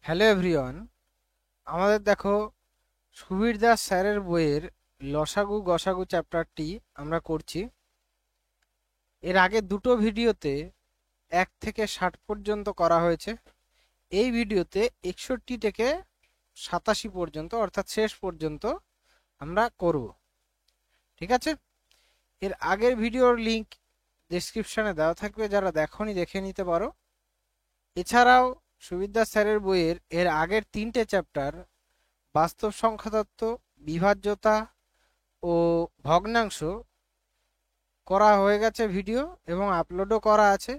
Hello everyone, আমাদের দেখো সুবীর দাস স্যারের বইয়ের লসাগু গসাগু চ্যাপ্টারটি আমরা করছি। এর আগে দুটো ভিডিওতে 1 থেকে 60 পর্যন্ত করা হয়েছে। এই ভিডিওতে 61 থেকে 87 পর্যন্ত অর্থাৎ শেষ পর্যন্ত আমরা করব। ঠিক আছে, এর আগের ভিডিওর লিংক ডেসক্রিপশনে দেওয়া থাকবে, যারা দেখোনি দেখে নিতে পারো। এছাড়াও সুবীর দাস স্যারের বইয়ের এর আগের 3টে চ্যাপ্টার বাস্তব সংখ্যাতত্ত্ব, বিভাজ্যতা ও ভগ্নাংশ করা হয়ে গেছে ভিডিও, এবং আপলোডও করা আছে।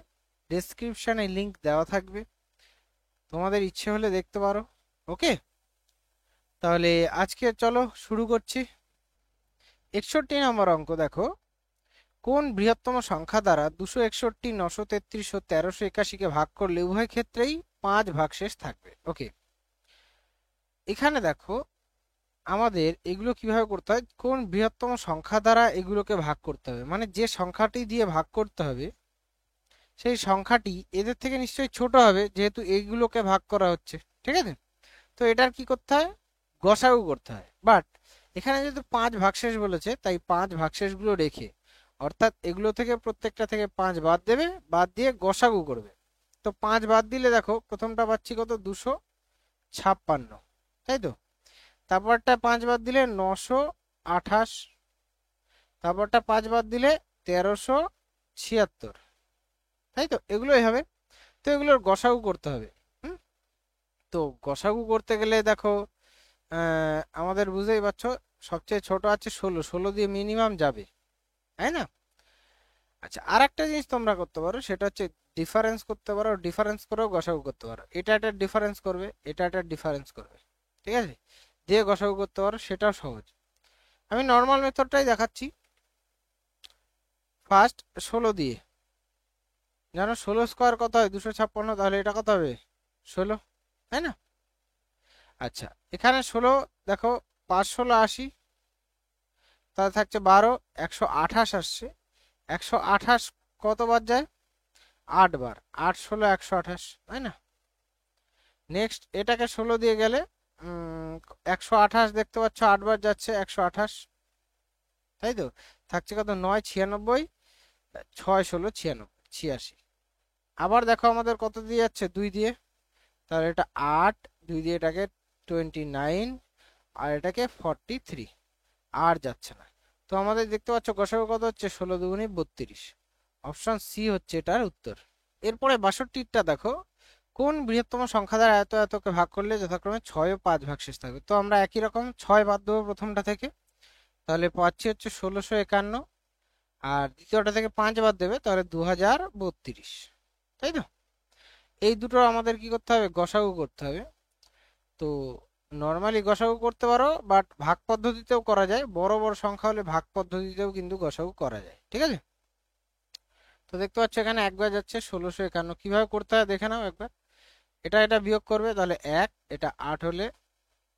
ডেসক্রিপশনে লিংক দেওয়া থাকবে, তোমাদের ইচ্ছে হলে দেখতে পারো। ওকে, তাহলে আজকে চলো শুরু করছি। 61 নম্বর অঙ্ক দেখো, কোন বৃহত্তম সংখ্যা দ্বারা 261, 933 ও 1381-কে ভাগ করলে উভয় ক্ষেত্রেই 5 ভাগশেষ থাকবে। ওকে, এখানে দেখো আমাদের এগুলো কিভাবে করতে হয়, কোন বৃহত্তম সংখ্যা দ্বারা এগুলোকে ভাগ করতে হবে, মানে যে সংখ্যাটি দিয়ে ভাগ করতে হবে সেই সংখ্যাটি এদের থেকে নিশ্চয়ই ছোট হবে, যেহেতু এইগুলোকে ভাগ করা হচ্ছে। ঠিক আছে, তো এটার কি করতে হয়, গসাগু করতে হয়। বাট এখানে যেহেতু 5 ভাগশেষ বলেছে, তাই 5 ভাগশেষগুলো রেখে, অর্থাৎ এগুলো থেকে প্রত্যেকটা থেকে 5 বাদ দেবে, বাদ দিয়ে গসাগু করবে। তো 5 বাদ দিলে দেখো প্রথমটা পাচ্ছি কত, 256, তাই তো। তারপরটা 5 বাদ দিলে 928, তারপরটা 5 বাদ দিলে 1376, তাই তো। এগুলোই হবে। তো এগুলোর গসাগু করতে হবে। হুম, তো গসাগু করতে গেলে দেখো আমাদের বুঝতেই পারছো সবচেয়ে ছোট আছে 16, 16 দিয়ে মিনিমাম যাবে, তাই না। আচ্ছা, আর একটা জিনিস তোমরা করতে পারো, সেটা হচ্ছে ডিফারেন্স করতে পারো, ডিফারেন্স করেও গসাগু করতে পারো। এটা একটা ডিফারেন্স করবে, এটা একটা ডিফারেন্স করবে, ঠিক আছে, দিয়ে গসাগু করতে পারো, সেটাও সহজ। আমি নর্মাল মেথডটাই দেখাচ্ছি। ফার্স্ট 16 দিয়ে, জানো 16 স্কোয়ার কত হয়, 256, তাহলে এটা কত হবে, 16, তাই না। আচ্ছা, এখানে 16 দেখো, 5 16 80, তাহলে থাকছে 12, 128 আসছে। 128 কতবার যায়, 8 বার, 8 16 128, তাই না। নেক্সট এটাকে 16 দিয়ে গেলে 128 দেখতে পাচ্ছ 8 বার যাচ্ছে, 128, তাই তো। থাকছে কত, 9 96, 6 16 96, 86। আবার দেখো আমাদের কত দিয়ে যাচ্ছে, 2 দিয়ে, তাহলে এটা 8, 2 দিয়ে এটাকে 29, আর এটাকে 43, আর যাচ্ছে না। তো আমাদের দেখতে পাচ্ছ গসাগু কত হচ্ছে, 16 দুগুণী 32। অপশন সি হচ্ছে এটার উত্তর। এরপরে 62টা দেখো, কোন বৃহত্তম সংখ্যা দ্বারা এত এতকে ভাগ করলে যথাক্রমে 6 ও 5 ভাগশেষ থাকবে। তো আমরা একই রকম 6 বাদ দেবো প্রথমটা থেকে, তাহলে পাচ্ছি হচ্ছে 1651, আর দ্বিতীয়টা থেকে 5 বাদ দেবে, তাহলে 2032, তাই তো। এই দুটো আমাদের কি করতে হবে, গসাগু করতে হবে। তো নর্মালি গসাগু করতে পারো, বাট ভাগ পদ্ধতিতেও করা যায়। বড় বড় সংখ্যা হলে ভাগ পদ্ধতিতেও কিন্তু গসাগু করা যায়, ঠিক আছে। তো দেখতে পাচ্ছ এখানে একবার যাচ্ছে 1651, কিভাবে করতে হয় দেখে নাও একবার। এটা এটা বিয়োগ করবে, তাহলে 1, এটা 8 হলে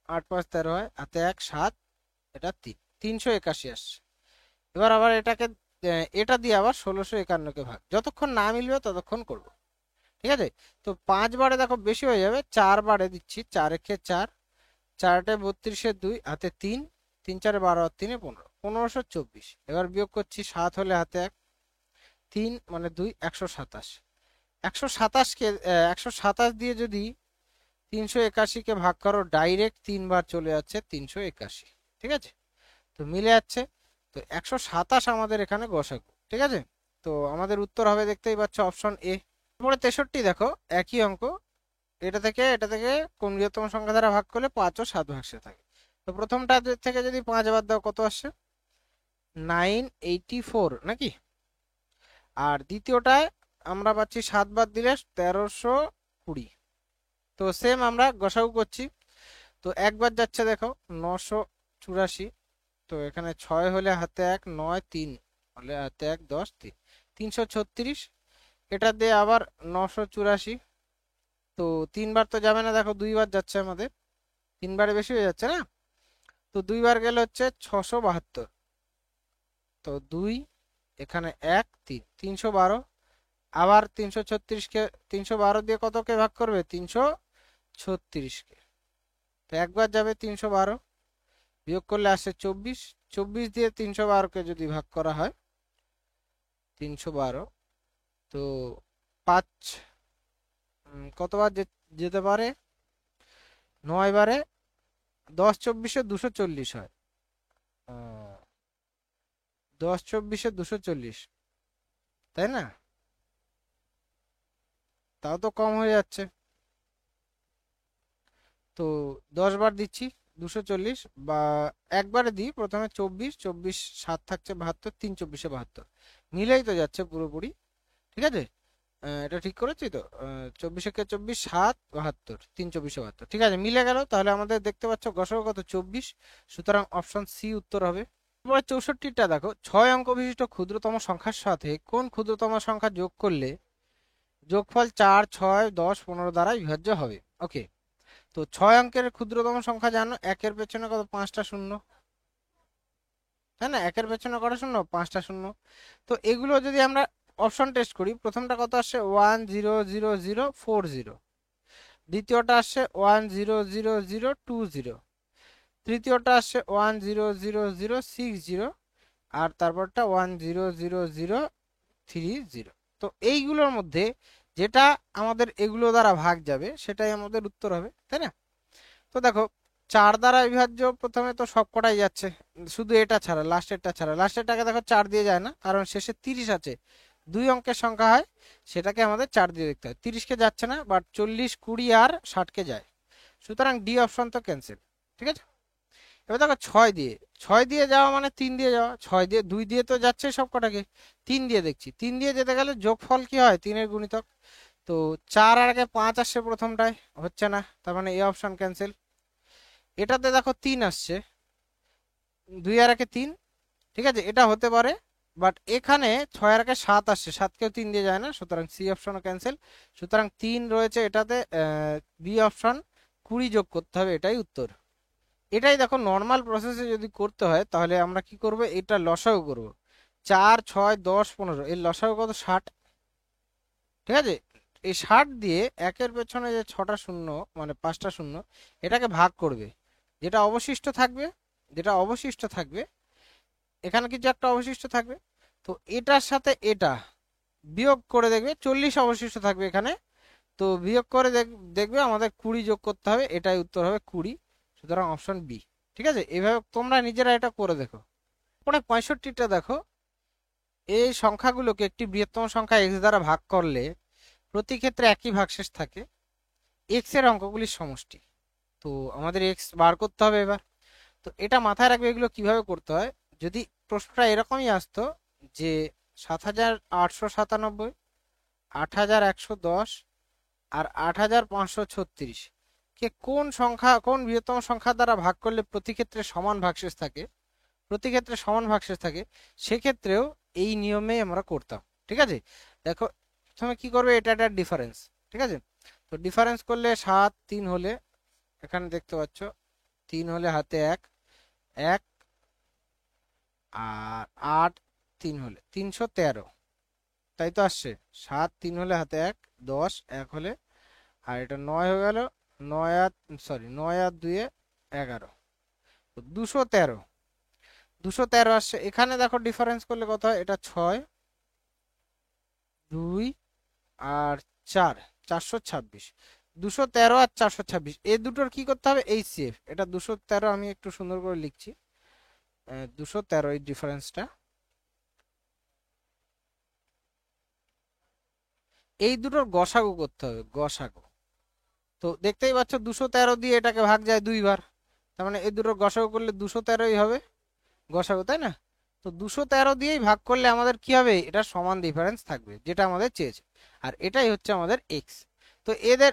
8 5 13 হয়, হাতে 1 7, এটা 3, 381 আসছে। এবার আবার এটাকে এটা দিয়ে আবার 1651-কে ভাগ, যতক্ষণ না মিলবে ততক্ষণ করব, ঠিক আছে। তো 5 বারে দেখো বেশি হয়ে যাবে, 4 বারে দিচ্ছি, 4 একে 4, 4 32 2, হাতে 3, 3 4 12 আর 3 15, 1524। এবার বিয়োগ করছি, 7 হলে হাতে 1, 3 মানে 2, 127। 127কে 127 দিয়ে যদি 381-কে ভাগ করো, ডাইরেক্ট 3 বার চলে যাচ্ছে 381, ঠিক আছে। তো মিলে যাচ্ছে। তো 127 আমাদের এখানে গসাগু, ঠিক আছে। তো আমাদের উত্তর হবে, দেখতেই পাচ্ছ, অপশন এ। তারপরে 63 দেখো, একই অঙ্ক। এটা থেকে কোন বৃহত্তম সংখ্যা দ্বারা ভাগ করলে 5 ও 7 ভাগশেষ থাকে। তো প্রথমটা থেকে যদি 5 বাদ দাও কত আসছে, 984 নাকি। আর দ্বিতীয়টায় আমরা পাচ্ছি 7 বাদ দিলে 1320। তো সেম আমরা গসাগু করছি। তো একবার যাচ্ছে দেখো 984, তো এখানে 6 হলে হাতে 1, 9 3 হলে হাতে 1, 10 3, 336। এটা দিয়ে আবার 984, তো 3 বার তো যাবে না, দেখো 2 বার যাচ্ছে আমাদের, 3 বারে বেশি হয়ে যাচ্ছে না। তো 2 বার গেলে হচ্ছে 672, তো 2 এখানে 1 3, 312। আবার 336-কে 312 দিয়ে কতকে ভাগ করবে, 36কে। তো একবার যাবে 312, বিয়োগ করলে আসে 24। 24 দিয়ে 312কে যদি ভাগ করা হয় 312, তো 5 কতবার যেতে পারে? 9 বারে। 10 24-এ 240 হয়। 10 24-এ 240, তাই না? তাও তো কম হয়ে যাচ্ছে। তো 10 বার দিচ্ছি 240, বা একবারে দিই প্রথমে 24, 24 7 থাকছে 72, 3 24-এ 72, মিলেই তো যাচ্ছে পুরোপুরি। ঠিক আছে, এটা ঠিক করেছি তো? 24 একে 24, 7 72, 3 24-এ 72, ঠিক আছে, মিলে গেল। তাহলে আমাদের দেখতে পাচ্ছ গসাগু কত? 24। সুতরাং অপশন সি উত্তর হবে। এরপরে 64টা দেখো, 6 অঙ্ক বিশিষ্ট ক্ষুদ্রতম সংখ্যার সাথে কোন ক্ষুদ্রতম সংখ্যা যোগ করলে যোগফল 4 6 10 15 দ্বারা বিভাজ্য হবে? ওকে, তো 6 অঙ্কের ক্ষুদ্রতম সংখ্যা জানো, একের পেছনে কত? 5টা শূন্য, তাই না? একের পেছনে কটা শূন্য? 5টা শূন্য। তো এগুলো যদি আমরা অপশন টেস্ট করি, প্রথমটা কত আসছে? 1 0 0 0 4 0। দ্বিতীয়টা আসছে 1 0 0 0 2 0। তৃতীয়টা আসছে 1 0 0 0 6 0। আর তারপরটা 1 0 0 0 3 0। তো এইগুলোর মধ্যে যেটা আমাদের এগুলো দ্বারা ভাগ যাবে সেটাই আমাদের উত্তর হবে, তাই না? তো দেখো, 4 দ্বারা বিভাজ্য প্রথমে তো সব কটাই যাচ্ছে, শুধু এটা ছাড়া, লাস্টেরটা ছাড়া। লাস্টেরটাকে দেখো 4 দিয়ে যায় না, কারণ শেষে 30 আছে। 2 অঙ্কের সংখ্যা হয়, সেটাকে আমাদের 4 দিয়ে দেখতে হয়। 30কে যাচ্ছে না, বাট 40 20 আর 60কে যায়। সুতরাং ডি অপশন তো ক্যান্সেল। ঠিক আছে, এবার দেখো 6 দিয়ে, 6 দিয়ে যাওয়া মানে 3 দিয়ে যাওয়া। 6 দিয়ে 2 দিয়ে তো যাচ্ছে সব কটাকে, 3 দিয়ে দেখছি। 3 দিয়ে যেতে গেলে যোগফল কি হয়? 3-এর গুণিতক। তো 4 আর আগে 5 আসছে প্রথমটায়, হচ্ছে না, তার মানে এ অপশন ক্যান্সেল। এটাতে দেখো 3 আসছে, 2 আর একে 3, ঠিক আছে, এটা হতে পারে। বাট এখানে 6 আর একে 7 আসছে, 7কেও 3 দিয়ে যায় না, সুতরাং সি অপশনও ক্যান্সেল। সুতরাং 3 রয়েছে এটাতে, বি অপশন 20 যোগ করতে হবে, এটাই উত্তর। এটাই দেখো নর্মাল প্রসেসে যদি করতে হয় তাহলে আমরা কি করব? এটা লসাগু করব। 4 6 10 15, এর লসাগু কত? 60। ঠিক আছে, এই 60 দিয়ে একের পেছনে যে 6টা শূন্য মানে 5টা শূন্য, এটাকে ভাগ করবে। যেটা অবশিষ্ট থাকবে, যেটা অবশিষ্ট থাকবে, এখানে কিছু একটা অবশিষ্ট থাকবে, তো এটার সাথে এটা বিয়োগ করে দেখবে 40 অবশিষ্ট থাকবে এখানে। তো বিয়োগ করে দেখবে আমাদের 20 যোগ করতে হবে, এটাই উত্তর হবে 20। সুতরাং অপশন বি। ঠিক আছে, এইভাবে তোমরা নিজেরা এটা করে দেখো। পরে 65টা দেখো, এই সংখ্যাগুলোকে একটি বৃহত্তম সংখ্যা এক্স দ্বারা ভাগ করলে প্রতি ক্ষেত্রে একই ভাগশেষ থাকে, এক্স এর অঙ্কগুলির সমষ্টি। তো আমাদের এক্স বার করতে হবে এবার। তো এটা মাথায় রাখবে এগুলো কিভাবে করতে হয়। যদি প্রশ্নটা এরকমই আসতো যে 7897, 8110 আর 8536 কে কোন সংখ্যা, কোন বৃহত্তম সংখ্যা দ্বারা ভাগ করলে প্রতি ক্ষেত্রে সমান ভাগশেষ থাকে, প্রতি ক্ষেত্রে সমান ভাগশেষ থাকে, সেক্ষেত্রেও এই নিয়মেই আমরা করতাম। ঠিক আছে, দেখো প্রথমে কি করবে, এটা একটা ডিফারেন্স। ঠিক আছে, তো ডিফারেন্স করলে 7 3 হলে, এখানে দেখতে পাচ্ছ 3 হলে হাতে 1 1, আর 8 3 হলে 313, তাই তো আসছে। 7 3 হলে হাতে 1 10, 1 হলে, আর এটা 9 হয়ে গেল। 9 আর, সরি 9 আর 2 11, 213, 213 আসছে। এখানে দেখো ডিফারেন্স করলে কত হয়, এটা 6 2 আর 4, 426। 213 আর 426, এই দুটোর কি করতে হবে? এইচসিএফ। এটা 213 আমি একটু সুন্দর করে লিখছি, 213 এই ডিফারেন্সটা, এই দুটোর গসাগু করতে হবে, গসাগু। তো দেখতেই পাচ্ছ 213 দিয়ে এটাকে ভাগ যায় 2 বার, তার মানে এই দুটোর গসাগু করলে 213ই হবে গসাগু, তাই না? তো 213 দিয়েই ভাগ করলে আমাদের কি হবে? এটা সমান ডিফারেন্স থাকবে, যেটা আমাদের চেয়েছে। আর এটাই হচ্ছে আমাদের এক্স। তো এদের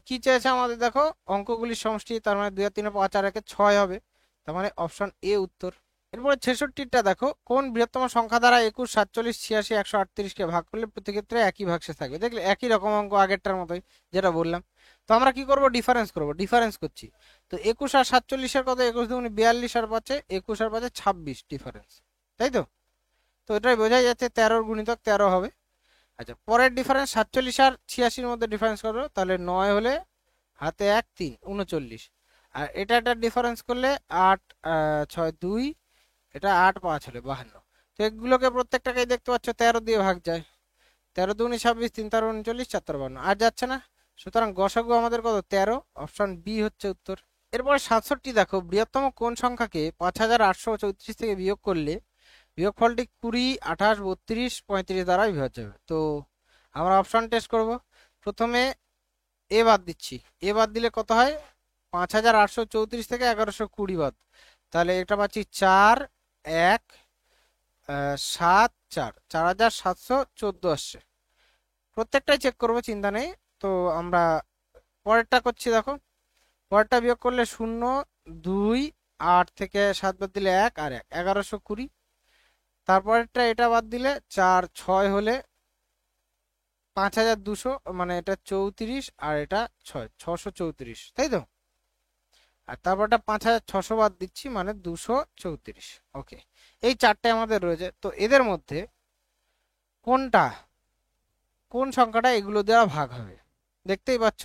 কি চেয়েছে আমাদের, দেখো অঙ্কগুলির সমষ্টি, তার মানে 2 আর 3 5 আর 1 6 হবে, তার মানে অপশন এ উত্তর। এরপরে 66টা দেখো, কোন বৃহত্তম সংখ্যা দ্বারা 21 47 86 138 কে ভাগ করলে প্রতি ক্ষেত্রে একই ভাগশেষ থাকবে? দেখলে একই রকম অঙ্ক আগেরটার মতোই, যেটা বললাম। তো আমরা কি করব? ডিফারেন্স করব, ডিফারেন্স করছি। তো 21 আর 47-এর কত? 21 দুগুণে 42 আর 5-এ 21 আর 5-এ 26 ডিফারেন্স, তাই তো? তো এটাই বোঝাই যাচ্ছে 13-র গুণিতক 13 হবে। আচ্ছা, পরের ডিফারেন্স 47 আর 86-র মধ্যে ডিফারেন্স করো, তাহলে 9 হলে হাতে 1 3 39। আর এটা একটা ডিফারেন্স করলে 8 6 2, এটা 8 5 হলে 52। তো এগুলোকে প্রত্যেকটাকেই দেখতে পাচ্ছ 13 দিয়ে ভাগ যায়। 13 দুগুণে 26, 3 13 39, 4 13 52, আর যাচ্ছে না। সুতরাং গসাগু আমাদের কত? 13। অপশন বি হচ্ছে উত্তর। এরপরে 67 দেখো, বৃহত্তম কোন সংখ্যাকে 5834 থেকে বিয়োগ করলে বিয়োগফলটি 20, 28, 32, 35 দ্বারা বিভাজ্য হবে। তো আমরা অপশন টেস্ট করব। প্রথমে এ বাদ দিচ্ছি। এ বাদ দিলে কত হয়? 5834 থেকে 1120 বাদ, তাহলে এটা পাচ্ছি 4 1 7 4, 4714 আসছে। প্রত্যেকটাই চেক করবো, চিন্তা নেই। তো আমরা পরেরটা করছি, দেখো পরেরটা বিয়োগ করলে 0 2, 8 থেকে 7 বাদ দিলে 1 আর 1, 1120। তারপরেরটা এটা বাদ দিলে 4 6 হলে 5200, মানে এটা 34 আর এটা 6 634, তাই তো? আর তারপরটা 5600 বাদ দিচ্ছি, মানে 234। ওকে, এই চারটে আমাদের রয়েছে। তো এদের মধ্যে কোনটা, কোন সংখ্যাটা এগুলো দেওয়া ভাগ হবে? দেখতেই পাচ্ছ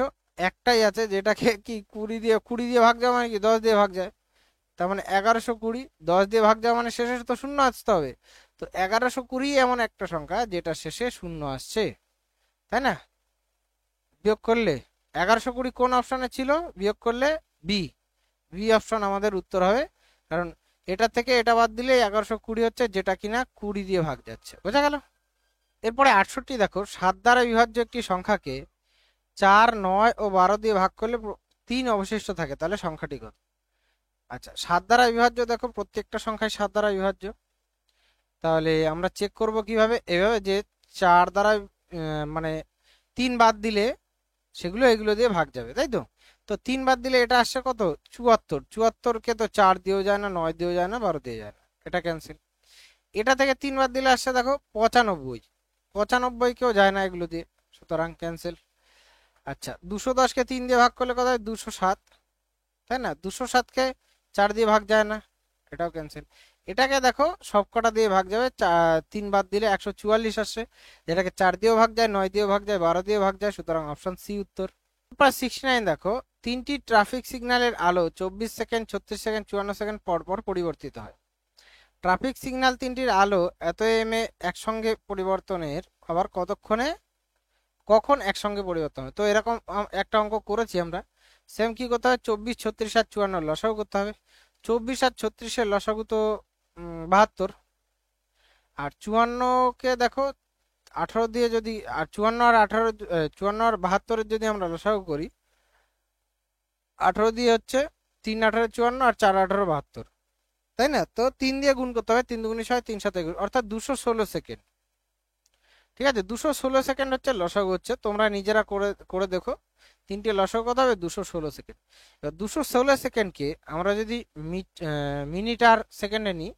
একটাই আছে যেটাকে কি 20 দিয়ে ভাগ যায়, মানে কি 10 দিয়ে ভাগ যায়। তার মানে 1120, 10 দিয়ে ভাগ যায় মানে শেষে তো শূন্য আসতে হবে। তো 1120 এমন একটা সংখ্যা যেটা শেষে শূন্য আসছে, তাই না? বিয়োগ করলে 1120 কোন অপশনে ছিল? বিয়োগ করলে বি, বি অপশন আমাদের উত্তর হবে। কারণ এটা থেকে এটা বাদ দিলে 1120 হচ্ছে, যেটা কিনা 20 দিয়ে ভাগ যাচ্ছে। বোঝা গেল? এরপরে 68 দেখো, 7 দ্বারা বিভাজ্য একটি সংখ্যাকে 4 9 ও 12 দিয়ে ভাগ করলে 3 অবশিষ্ট থাকে, তাহলে সংখ্যাটি কত? আচ্ছা, 7 দ্বারা বিভাজ্য, দেখো প্রত্যেকটা সংখ্যায় 7 দ্বারা বিভাজ্য। তাহলে আমরা চেক করব কিভাবে? এভাবে যে 4 দ্বারা মানে 3 বাদ দিলে সেগুলো এগুলো দিয়ে ভাগ যাবে, তাই তো? তো 3 বাদ দিলে এটা আসছে কত? 74। 74 কে তো 4 দিয়েও যায় না, 9 দিয়েও যায় না, 12 দিয়ে যায় না, এটা ক্যান্সেল। এটা থেকে 3 বাদ দিলে আসছে দেখো 95। 95 কেও যায় না এগুলো দিয়ে, সুতরাং ক্যান্সেল। আচ্ছা, 210 কে 3 দিয়ে ভাগ করলে কত হয়? 207, তাই না? 207 কে 4 দিয়ে ভাগ যায় না, এটাও ক্যান্সেল। এটাকে দেখো সবকটা দিয়ে ভাগ যাবে, 3 বাদ দিলে 144 আসছে, যেটাকে 4 দিয়েও ভাগ যায়, 9 দিয়েও ভাগ যায়, 12 দিয়ে ভাগ যায়, সুতরাং অপশন সি উত্তর। 69 দেখো, তিনটি ট্রাফিক সিগন্যালের আলো 24 সেকেন্ড, 36 সেকেন্ড, 54 সেকেন্ড পর পর পরিবর্তিত হয়। ট্রাফিক সিগন্যাল তিনটির আলো এত এম এ একসঙ্গে পরিবর্তনের আবার কতক্ষণে কখন একসঙ্গে পরিবর্তন হয়? তো এরকম একটা অঙ্ক করেছি আমরা। সেম কি করতে হবে? 24 36 আর 54 লসাগু করতে হবে। 24 আর 36-এর লসাগু তো 72। আর 54-কে দেখো 18 দিয়ে যদি, আর 54 আর 18, 54 আর 72-এর যদি আমরা লসাগু করি, 18 দিয়ে হচ্ছে 3 18 54 আর 4 18 72, তাই না? তো 3 দিয়ে গুণ করতে হবে, 3 দুগুণে 6, 3 7 21, অর্থাৎ 216 সেকেন্ড। ঠিক আছে, 216 সেকেন্ড হচ্ছে লসাগু হচ্ছে। তোমরা নিজেরা করে করে দেখো, তিনটে লসাগু কত হবে? 216 সেকেন্ড। এবার 216 সেকেন্ডকে আমরা যদি মিনিট আর সেকেন্ডে নিই,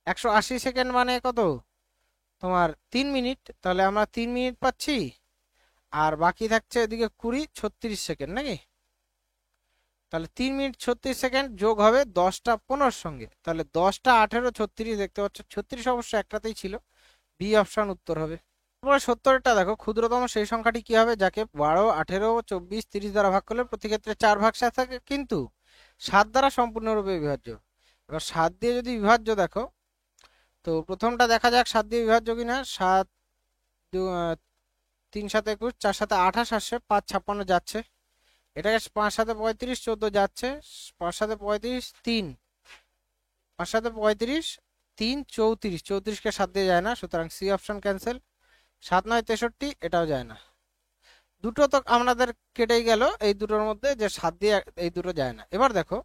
180 সেকেন্ড মানে কত? তোমার 3 মিনিট। তাহলে আমরা 3 মিনিট পাচ্ছি, আর বাকি থাকছে এদিকে 20 36 সেকেন্ড, নাকি? তাহলে 3 মিনিট 36 সেকেন্ড যোগ হবে 10টা 15 সঙ্গে, তাহলে 10টা 18 36 দেখতে পাচ্ছ। 36 অবশ্য একটাতেই ছিল, বি অপশন উত্তর হবে। তারপরে 70-টা দেখো, ক্ষুদ্রতম সেই সংখ্যাটি কি হবে যাকে 12 18 24 30 দ্বারা ভাগ করলে প্রতি ক্ষেত্রে 4 ভাগশেষ থাকে, কিন্তু 7 দ্বারা সম্পূর্ণরূপে বিভাজ্য। এবার 7 দিয়ে যদি বিভাজ্য দেখো, তো প্রথমটা দেখা যাক 7 দিয়ে বিভাজ্য কিনা। 7 3 7 21, 4 7 28 আসছে, 5 56 যাচ্ছে, এটাকে 5 7 35 14 যাচ্ছে, 5 7 35 3, 5 7 35 3 34, 34-কে 7 দিয়ে যায় না, সুতরাং সি অপশন ক্যান্সেল। 7 9 63, এটাও যায় না। দুটো তো আমাদের কেটেই গেল এই দুটোর মধ্যে, যে 7 দিয়ে এই দুটো যায় না। এবার দেখো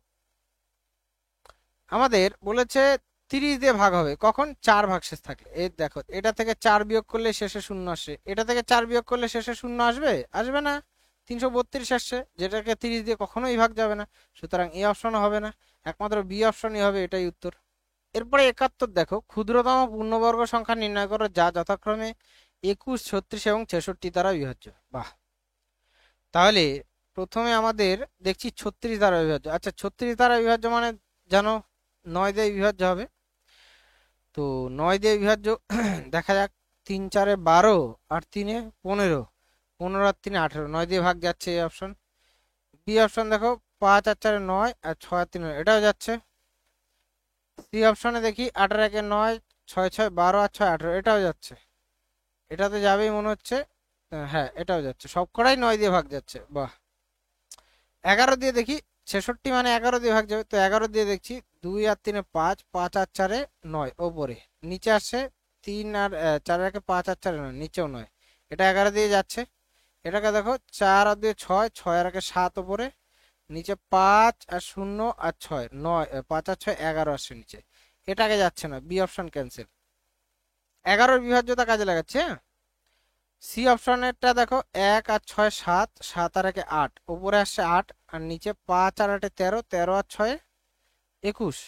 আমাদের বলেছে 30 দিয়ে ভাগ হবে কখন? 4 ভাগশেষ থাকলে। এই দেখো, এটা থেকে 4 বিয়োগ করলে শেষে শূন্য আসে, এটা থেকে 4 বিয়োগ করলে শেষে শূন্য আসবে? আসবে না। 332 আসছে, যেটাকে 30 দিয়ে কখনোই ভাগ যাবে না, সুতরাং এই অপশনও হবে না, একমাত্র বি অপশনই হবে, এটাই উত্তর। এরপরে 71 দেখো, ক্ষুদ্রতম পূর্ণবর্গ সংখ্যা নির্ণয় করো যা যথাক্রমে 21 36 এবং 66 দ্বারা বিভাজ্য। বাহ, তাহলে প্রথমে আমাদের দেখছি 36 দ্বারা বিভাজ্য। আচ্ছা, 36 দ্বারা বিভাজ্য মানে জানো 9 দিয়ে বিভাজ্য হবে। তো 9 দিয়ে বিভাজ্য দেখা যাক, 3 4 12 আর 3 15, 15 আর 3 18, 9 দিয়ে ভাগ যাচ্ছে, এই অপশন বি অপশন দেখো 5 আর 4 9 আর 6 আর 3 এটাও যাচ্ছে। সি অপশনে দেখি 8 আর 1 9, 6 6 12 আর 6 18 এটাও যাচ্ছে। এটাতে যাবেই মনে হচ্ছে। হ্যাঁ এটাও যাচ্ছে, সবকটাই 9 দিয়ে ভাগ যাচ্ছে, বাহ। 11 দিয়ে দেখি, 66 মানে 11 দিয়ে ভাগ যাবে, তো 11 দিয়ে দেখছি 2 আর 3 5, 5 আর 4 9 ওপরে, নিচে আসছে 3 আর 4 আর 1 5 আর 4 9 নিচেও 9, এটা 11 দিয়ে যাচ্ছে। এটাকে দেখো 4 আর 2 6, 6 আর 1 7 ওপরে, নিচে 5 আর 0 আর 6 9, 5 আর 6 11 আসছে নিচে, এটাকে যাচ্ছে না, বি অপশন ক্যান্সেল। 11 বিভাজ্যতা কাজে লাগাচ্ছে, হ্যাঁ। সি অপশনেরটা দেখো 1 আর 6 7, 7 আর 1 8 উপরে আসছে 8 আর নিচে 5 আর 8 13, 13 আর 6 21,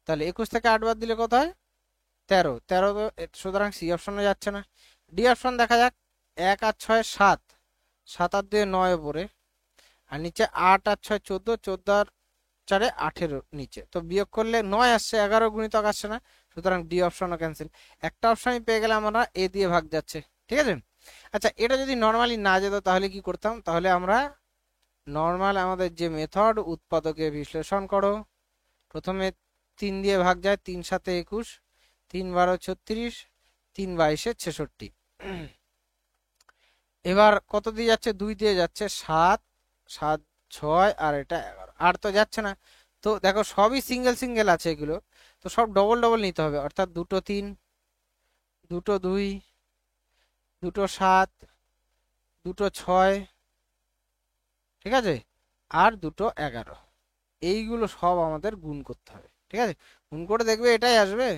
তাহলে 21 থেকে 8 বাদ দিলে কত হয়? 13, 13 তো সুতরাং সি অপশনে যাচ্ছে না। ডি অপশন দেখা যাক, 1 আর 6 7, 7 আর 2 9 উপরে, আর নিচে 8 আর 6 14, 14 আর 4 18 নিচে, তো বিয়োগ করলে 9 আসছে, 11 গুণিতক আসছে না, সুতরাং ডি অপশনও ক্যান্সেল। একটা অপশনই পেয়ে গেলে আমরা এ দিয়ে ভাগ যাচ্ছে, ঠিক আছে। আচ্ছা এটা যদি নর্মালি না যেত তাহলে কি করতাম? তাহলে আমরা নর্মাল আমাদের যে মেথড, উৎপাদকে বিশ্লেষণ করো, প্রথমে 3 দিয়ে ভাগ যায়, 3 7 21, 3 12 36, 3 22 66। এবার কত দিয়ে যাচ্ছে? 2 দিয়ে যাচ্ছে, 7 7 6 আর এটা 11, আর তো যাচ্ছে না। তো দেখো সবই সিঙ্গেল সিঙ্গেল আছে এগুলো, তো সব ডবল ডবল নিতে হবে, অর্থাৎ দুটো 3, দুটো 2, দুটো 7, দুটো 6, ঠিক আছে, আর দুটো 11, এইগুলো সব আমাদের গুণ করতে হবে, ঠিক আছে। গুণ করে দেখবে এটাই আসবে।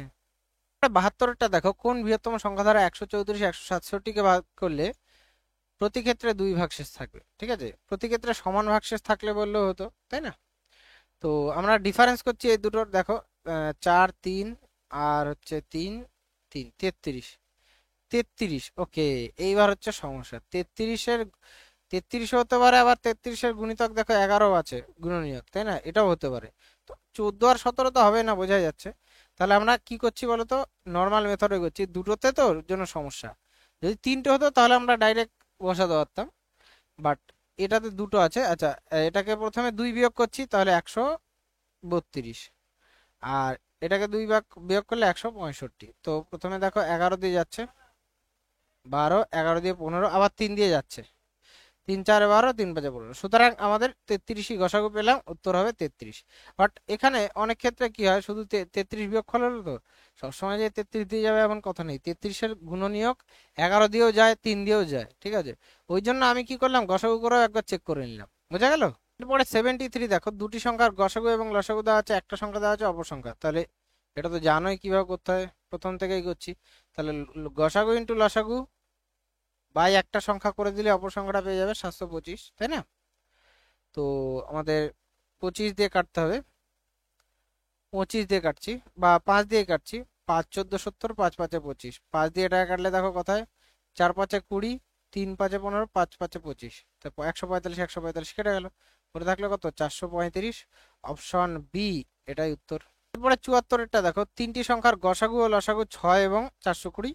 72টা দেখো, কোন বৃহত্তম সংখ্যা দ্বারা 134 167কে ভাগ করলে প্রতি ক্ষেত্রে 2 ভাগশেষ থাকবে, ঠিক আছে। প্রতি ক্ষেত্রে সমান ভাগশেষ থাকলে বললেও হতো, তাই না? তো আমরা ডিফারেন্স করছি এই দুটোর, দেখো 4 3 আর হচ্ছে 3 3 33, 33, ওকে। এইবার হচ্ছে সমস্যা, 33 হতে পারে, আবার 33-এর গুণিতক দেখো 11 আছে গুণনীয়ক, তাই না, এটাও হতে পারে। তো 14 আর 17 তো হবে না, বোঝাই যাচ্ছে। তাহলে আমরা কি করছি বলতো, নর্মাল মেথডে করছি, দুটোতে তো ওর জন্য সমস্যা। যদি 3টে হতো তাহলে আমরা ডাইরেক্ট বসাতে পারতাম, বাট এটাতে দুটো আছে। আচ্ছা এটাকে প্রথমে 2 বিয়োগ করছি, তাহলে 132, আর এটাকে 2 ভাগ বিয়োগ করলে 165। তো প্রথমে দেখো 11 দিয়ে যাচ্ছে, 12, 11 দিয়ে 15, আবার 3 দিয়ে যাচ্ছে, 3 4 12, 3 5 15, সুতরাং আমাদের 33ই গসাগু পেলাম, উত্তর হবে 33। বাট এখানে অনেক ক্ষেত্রে কি হয়, শুধু 33 বিয়োগ ফল হলো, তো সবসময় যে 33 দিয়ে যাবে এমন কথা নেই, 33-এর গুণনীয়ক 11 দিয়েও যায়, 3 দিয়েও যায়, ঠিক আছে। ওই জন্য আমি কি করলাম, গসাগু করেও একবার চেক করে নিলাম, বোঝা গেল। এরপরে 73 দেখো, দুটি সংখ্যার গসাগু এবং লসাগু দেওয়া আছে, একটা সংখ্যা দেওয়া আছে অপর সংখ্যা, তাহলে এটা তো জানোই কিভাবে করতে হয়, প্রথম থেকেই করছি। তাহলে গসাগু ইন্টু লসাগু বাই একটা সংখ্যা করে দিলে অপর সংখ্যাটা পেয়ে যাবে 725, তাই না। তো আমাদের 25 দিয়ে কাটতে হবে, 25 দিয়ে কাটছি, বা 5 দিয়ে কাটছি, 5 14 70, 5 5 25, 5 দিয়ে এটা কাটলে দেখো কোথায়, 4 5 20, 3 5 15, 5 5 25, তারপর 145 145 কেটে গেল, পরে থাকলো কত, 435, অপশন বি এটাই উত্তর। এরপরে 74-টা দেখো, তিনটি সংখ্যার গসাগু ও লসাগু 6 এবং 420,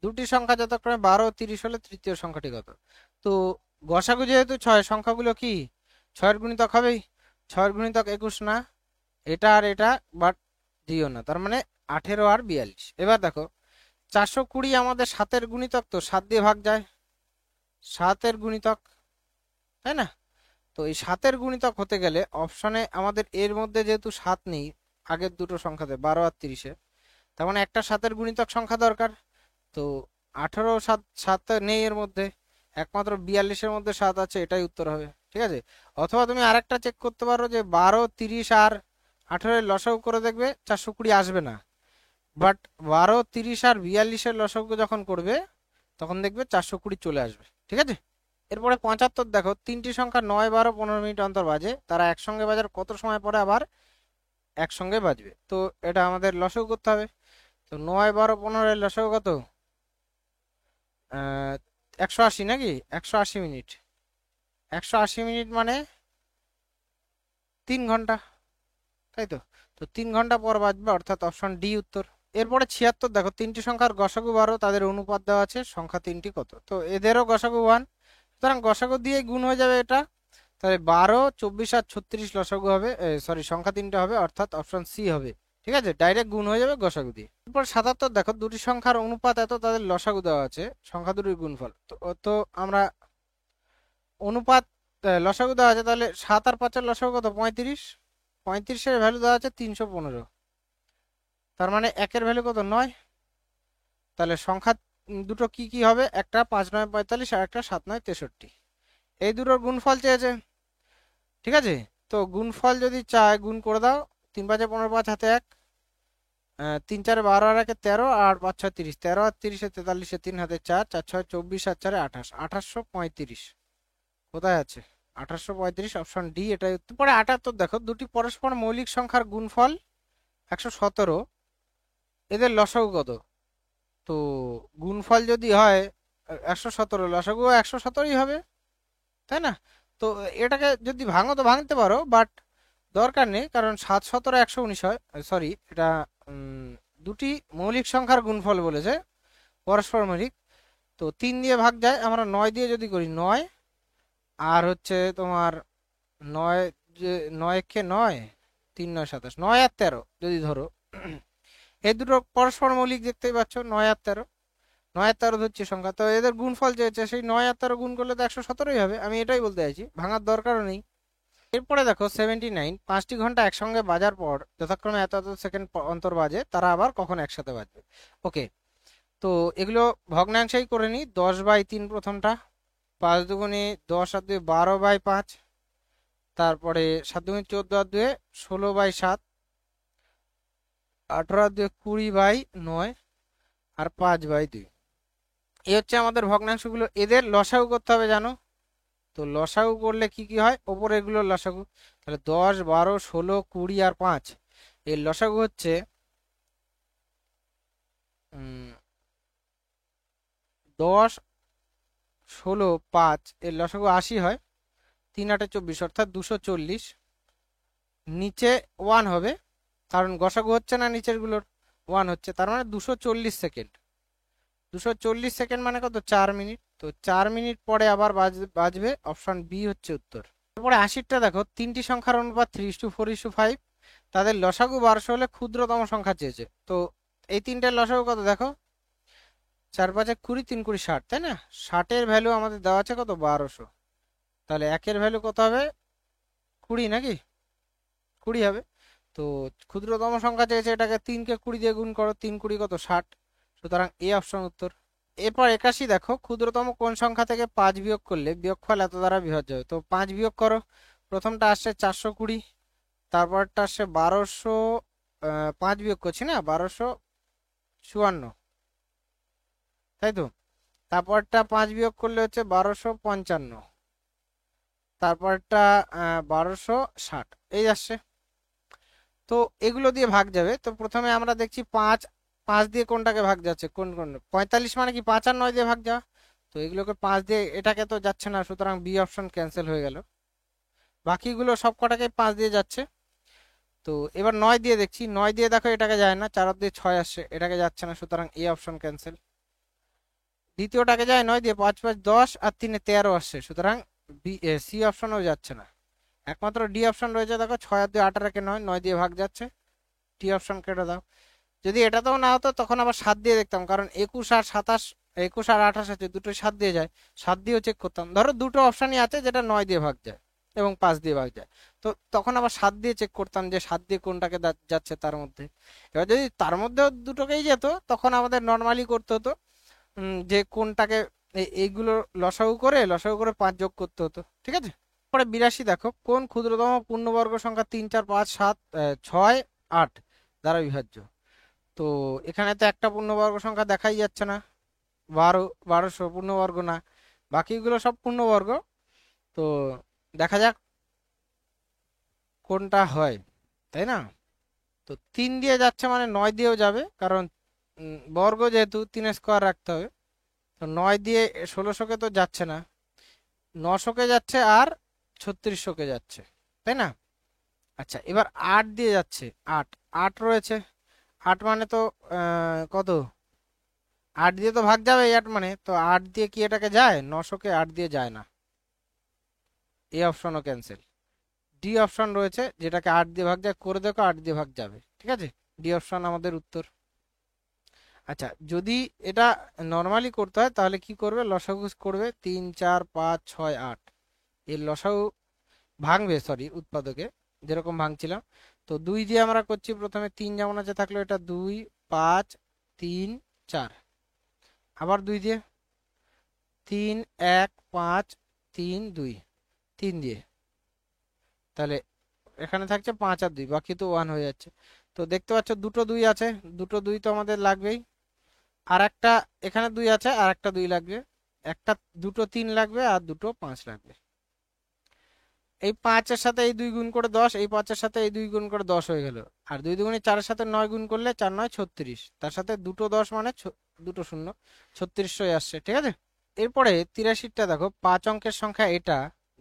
দুটি সংখ্যা যথাক্রমে 12 ও 30 হলে তৃতীয় সংখ্যাটি কত? তো গসাগু যেহেতু 6, সংখ্যাগুলো কি 6-এর গুণিতক হবেই, 6-এর গুণিতক 21 না, এটা আর এটা বাট দিও না, তার মানে 18 আর 42। এবার দেখো 420 আমাদের 7-এর গুণিতক, তো 7 দিয়ে ভাগ যায়, 7-এর গুণিতক, তাই না। তো এই 7-এর গুণিতক হতে গেলে অপশনে আমাদের এর মধ্যে যেহেতু 7 নেই, আগের দুটো সংখ্যাতে 12 আর 30-এ, তার মানে একটা 7-এর গুণিতক সংখ্যা দরকার। তো 18 7 7 নেই এর মধ্যে, একমাত্র 42-এর মধ্যে 7 আছে, এটাই উত্তর হবে, ঠিক আছে। অথবা তুমি আরেকটা চেক করতে পারো, যে 12 30 আর 18-এর লসাগু করে দেখবে 420 আসবে না, বাট 12 30 আর 42-এর লসাগু যখন করবে তখন দেখবে 420 চলে আসবে, ঠিক আছে। এরপরে 75 দেখো, তিনটি সংখ্যা 9 12 15 মিনিট অন্তর বাজে, তারা একসঙ্গে বাজার কত সময় পরে আবার একসঙ্গে বাজবে? তো এটা আমাদের লসাগু করতে হবে। তো 9 12 15-এর লসাগু কত? 180 নাকি, 180 মিনিট, 180 মিনিট মানে 3 ঘন্টা, তাই তো। তো 3 ঘন্টা পর বাজবে, অর্থাৎ অপশন ডি উত্তর। এরপরে 76 দেখো, তিনটি সংখ্যার গসাগু 12, তাদের অনুপাত দেওয়া আছে, সংখ্যা তিনটি কত? তো এদেরও গসাগু 1, সুতরাং গসাগু দিয়ে গুণ হয়ে যাবে এটা, তাহলে 12, 24 আর 36 লসাগু হবে, সরি সংখ্যা তিনটা হবে, অর্থাৎ অপশন সি হবে। ঠিক আছে, ডাইরেক্ট গুণ হয়ে যাবে গসাগু দিয়ে। এরপর 77 দেখো, দুটি সংখ্যার অনুপাত এত, তাদের লসাগু দেওয়া আছে, সংখ্যা দুটির গুণফল। তো আমরা অনুপাত, লসাগু দেওয়া আছে, তাহলে 7 আর 5 এর লসাগু কত? 35। 35-এর ভ্যালু দেওয়া আছে 315, তার মানে একের ভ্যালু কত? 9। তাহলে সংখ্যা দুটো কি কি হবে? একটা 5 9 45 আর একটা 7 9 63। এই দুটোর গুণফল চেয়েছে। ঠিক আছে, তো গুণফল যদি চায় গুণ করে দাও। 3 5 15, 5 হাতে 1, 3 4 12 আর 1 13, আর 5 6 30, 13 আর 30 43, 3 হাতে 4, 4 6 24 আর 4 28, 2835 কোথায় আছে? 2835, অপশন ডি এটাই উত্তর। পরে 78 দেখো, দুটি পরস্পর মৌলিক সংখ্যার গুণফল 117, এদের লসাগু কত? তো গুণফল যদি হয় 117, লসাগু 117ই হবে, তাই না? তো এটাকে যদি ভাঙো তো ভাঙতে পারো, বাট দরকার নেই, কারণ 7 17 119 হয়। সরি, এটা দুটি মৌলিক সংখ্যার গুণফল বলেছে, পরস্পর মৌলিক। তো 3 দিয়ে ভাগ যায়, আমরা 9 দিয়ে যদি করি 9, আর হচ্ছে তোমার 9, যে 9 কে 9, 3 9 27, 9 আর 13 যদি ধরো, এই দুটো পরস্পর মৌলিক দেখতেই পাচ্ছ, 9 আর 13। 9 আর 13 ধরছি সংখ্যা, তো এদের গুণফল চেয়েছে, সেই 9 আর 13 গুণ করলে তো 117ই হবে। আমি এটাই বলতে চাইছি, ভাঙার দরকারও নেই। এরপরে দেখো 79, 5টি ঘন্টা একসঙ্গে বাজার পর যথাক্রমে এত এত সেকেন্ড অন্তর বাজে, তারা আবার কখন একসাথে বাজবে? ওকে, তো এগুলো ভগ্নাংশেই করে নিই। 10/3 প্রথমটা, 5 দুগুণে 10 আর 2 12/5, তারপরে 7 দুগুণে 14 আর 2 16/7, 18 আর 2 20/9, আর 5/2। এই হচ্ছে আমাদের ভগ্নাংশগুলো। এদের লসাগু করতে হবে, জানো তো? লসাগু করলে কি কি হয়? ওপরে এগুলো লসাগু, তাহলে 10 12 16 20 আর 5, এর লসাগু হচ্ছে 10 16 5, এর লসাগু 80 হয়। 3 8 24, অর্থাৎ 240। নিচে 1 হবে, কারণ গসাগু হচ্ছে না নিচের গুলোর, 1 হচ্ছে, তার মানে 240 সেকেন্ড। 240 সেকেন্ড মানে কত? 4 মিনিট। তো 4 মিনিট পরে আবার বাজবে, অপশন বি হচ্ছে উত্তর। তারপরে 80টা দেখো, তিনটি সংখ্যার অনুপাত 3:4:5, তাদের লসাগু 1200 হলে ক্ষুদ্রতম সংখ্যা চেয়েছে। তো এই তিনটের লসাগু কত দেখো? 4 5 20, 3 20 60, তাই না? 60-এর ভ্যালু আমাদের দেওয়া আছে কত? 1200। তাহলে একের ভ্যালু কত হবে? 20 নাকি? 20 হবে। তো ক্ষুদ্রতম সংখ্যা চেয়েছে, এটাকে 3 কে 20 দিয়ে গুণ করো, 3 20 কত? 60। সুতরাং এ অপশন উত্তর। এরপর 81 দেখো, ক্ষুদ্রতম কোন সংখ্যা থেকে 5 বিয়োগ করলে বিয়োগফল এত দ্বারা বিভাজ্য হবে? তো 5 বিয়োগ করো, প্রথমটা আসছে 420, তারপরটা আসছে 1200, 5 বিয়োগ করছি না, 1254, তাই তো? তারপরটা 5 বিয়োগ করলে হচ্ছে 1255, তারপরটা 1260, এই আসছে। তো এগুলো দিয়ে ভাগ যাবে। তো প্রথমে আমরা দেখছি 5, 5 দিয়ে কোনটাকে ভাগ যাচ্ছে? কোন কোন? 45 মানে কি 5 আর 9 দিয়ে ভাগ যাওয়া। তো এগুলোকে 5 দিয়ে, এটাকে তো যাচ্ছে না, সুতরাং বি অপশন ক্যান্সেল হয়ে গেল। বাকিগুলো সব কটাকে 5 দিয়ে যাচ্ছে। তো এবার 9 দিয়ে দেখছি, 9 দিয়ে দেখো এটাকে যায় না, 4 দিয়ে 6 আসছে, এটাকে যাচ্ছে না, সুতরাং এ অপশন ক্যান্সেল। দ্বিতীয়টাকে যায় 9 দিয়ে, 5 5 10 আর 3 13 আসছে, সুতরাং বি সি অপশনও যাচ্ছে না। একমাত্র ডি অপশন রয়েছে, দেখো 6 আর 2 18 9, 9 দিয়ে ভাগ যাচ্ছে, টি অপশন কেটে দাও। যদি এটাতেও না হতো তখন আবার 7 দিয়ে দেখতাম, কারণ 21 আর 27, 21 আর 28 আছে, দুটোই 7 দিয়ে যায়, 7 দিয়েও চেক করতাম। ধরো দুটো অপশনই আছে যেটা 9 দিয়ে ভাগ যায় এবং 5 দিয়ে ভাগ যায়, তো তখন আবার 7 দিয়ে চেক করতাম যে 7 দিয়ে কোনটাকে যাচ্ছে তার মধ্যে। এবার যদি তার মধ্যেও দুটোকেই যেত, তখন আমাদের নর্মালি করতে হতো যে কোনটাকে, এইগুলো লসাগু করে 5 যোগ করতে হতো। ঠিক আছে, পরে 82 দেখো, কোন ক্ষুদ্রতম পূর্ণবর্গ সংখ্যা 3 4 5 7 6 8 দ্বারা বিভাজ্য? তো এখানে তো একটা পূর্ণবর্গ সংখ্যা দেখাই যাচ্ছে না, 1200 পূর্ণবর্গ না, বাকিগুলো সব পূর্ণবর্গ। তো দেখা যাক কোনটা হয়, তাই না? তো 3 দিয়ে যাচ্ছে মানে 9 দিয়েও যাবে, কারণ বর্গ যেহেতু 3 স্কোয়ার রাখতে হবে। তো 9 দিয়ে 1600-কে তো যাচ্ছে না, 900-কে যাচ্ছে আর 3600-কে যাচ্ছে, তাই না? আচ্ছা, এবার 8 দিয়ে যাচ্ছে, 8 8 রয়েছে, 8 মানে তো কত? 8 দিয়ে তো ভাগ যাবে, 8 মানে তো 8 দিয়ে কি এটাকে যায়? 900-কে 8 দিয়ে যায় না। এ অপশনও ক্যান্সেল। ডি অপশন রয়েছে, যেটাকে 8 দিয়ে ভাগ যায়, করে দেখো 8 দিয়ে ভাগ যাবে। ঠিক আছে, ডি অপশন আমাদের উত্তর। আচ্ছা, যদি এটা নর্মালি করতে হয় তাহলে কি করবে, লসাগু করবে 3 4 5 6 8, এর লসাগু ভাঙবে, সরি উৎপাদকে যেরকম ভাঙছিলাম। তো 2 দিয়ে আমরা করছি, প্রথমে 3 যেমন আছে থাকলো, এটা 2 5 3 4, আবার 2 দিয়ে 3 1 5 3 2, 3 দিয়ে, তাহলে এখানে থাকছে 5 আর 2, বাকি তো 1 হয়ে যাচ্ছে। তো দেখতে পাচ্ছ দুটো 2 আছে, দুটো 2 তো আমাদের লাগবেই। আর একটা এখানে 2 আছে, আর একটা 2 লাগবে, একটা দুটো 3 লাগবে আর দুটো 5 লাগবে। এই 5 এর সাথে এই 2 গুণ করে 10, এই 5 এর সাথে এই 2 গুণ করে 10 হয়ে গেল। আর 2 দুগুণে 4 এর সাথে 9 গুণ করলে 4 9 36, তার সাথে দুটো 10 মানে দুটো শূন্য, 36 হয়ে আসছে। ঠিক আছে, এরপরে 83টা দেখো, 5 অঙ্কের সংখ্যা এটা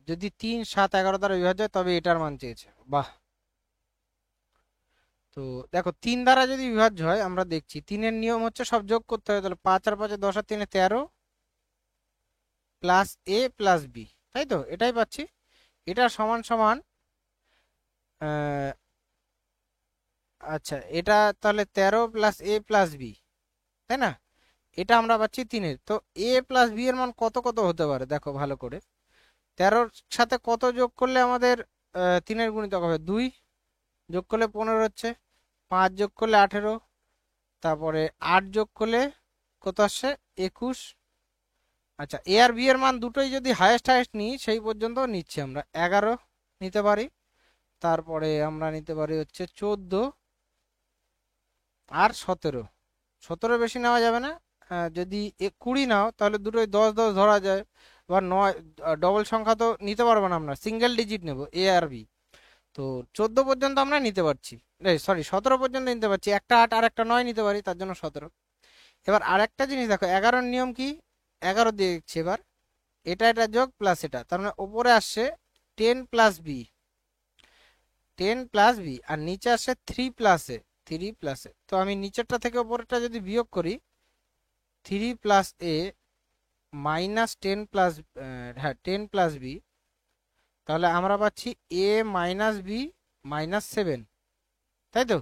যদি 3 7 11 দ্বারা বিভাজ্য হয় তবে এটার মান চেয়েছে। বাহ। তো দেখো 3 দ্বারা যদি বিভাজ্য হয়, আমরা দেখছি 3-এর নিয়ম হচ্ছে সব যোগ করতে হবে, তাহলে 5 আর 5 10 আর 3 13 প্লাস এ প্লাস বি, তাই তো এটাই পাচ্ছি। এটা সমান সমান আচ্ছা, এটা তাহলে 13 প্লাস এ প্লাস বি, তাই না? এটা আমরা পাচ্ছি 3-এর। তো এ প্লাস বি এর মান কত কত হতে পারে দেখো ভালো করে। 13-র সাথে কত যোগ করলে আমাদের 3-এর গুণিতক হবে? 2 যোগ করলে 15 হচ্ছে, 5 যোগ করলে 18, তারপরে 8 যোগ করলে কত আসছে? 21। আচ্ছা, এ আর বি এর মান দুটোই যদি হায়েস্ট হায়েস্ট নিই, সেই পর্যন্ত নিচ্ছি আমরা 11 নিতে পারি, তারপরে আমরা নিতে পারি হচ্ছে 14 আর 17। 17 বেশি নেওয়া যাবে না, যদি 20 নাও তাহলে দুটোই 10 10 ধরা যায়, বা 9 ডবল সংখ্যা তো নিতে পারবো না, আমরা সিঙ্গেল ডিজিট নেব এ আর বি। তো 14 পর্যন্ত আমরা নিতে পারছি, সরি 17 পর্যন্ত নিতে পারছি, একটা 8 আর একটা 9 নিতে পারি, তার জন্য 17। এবার আরেকটা জিনিস দেখো, 11-র নিয়ম কি? 11 দিয়ে দেখছি এবার, এটা এটা যোগ প্লাস এটা, তার মানে ওপরে আসছে 10 প্লাস বি, 10 প্লাস বি, আর নিচে আসছে 3 প্লাস এ, 3 প্লাস এ। তো আমি নিচেরটা থেকে ওপরেরটা যদি বিয়োগ করি, 3 প্লাস এ মাইনাস 10 প্লাস, হ্যাঁ 10 প্লাস বি, তাহলে আমরা পাচ্ছি এ মাইনাস বি মাইনাস 7, তাই তো?